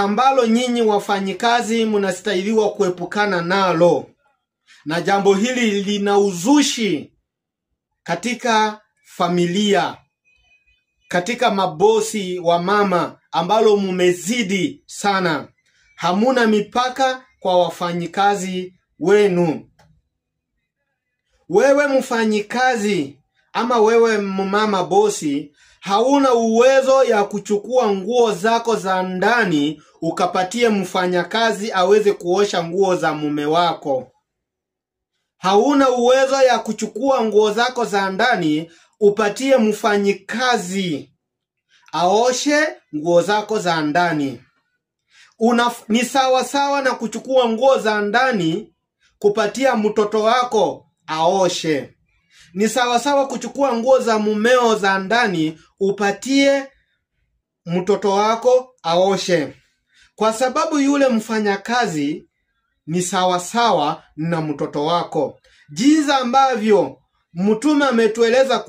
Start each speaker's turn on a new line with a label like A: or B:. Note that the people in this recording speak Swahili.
A: ambalo nyinyi wafanyikazi mnastahiliwa kuepukana nalo. Na jambo hili lina uzushi katika familia, katika mabosi wa mama, ambalo mumezidi sana. Hamuna mipaka kwa wafanyikazi wenu. Wewe mfanyikazi ama wewe mama bosi, hauna uwezo ya kuchukua nguo zako za ndani ukapatie mfanyakazi aweze kuosha nguo za mume wako. Hauna uwezo ya kuchukua nguo zako za ndani upatie mfanyikazi aoshe nguo zako za ndani. Ni sawa sawa na kuchukua nguo za ndani kupatia mtoto wako aoshe. Ni sawa sawa kuchukua nguo za mumeo za ndani upatie mtoto wako aoshe. Kwa sababu yule mfanyakazi ni sawa sawa na mtoto wako. Jinsi ambavyo Mtume ametueleza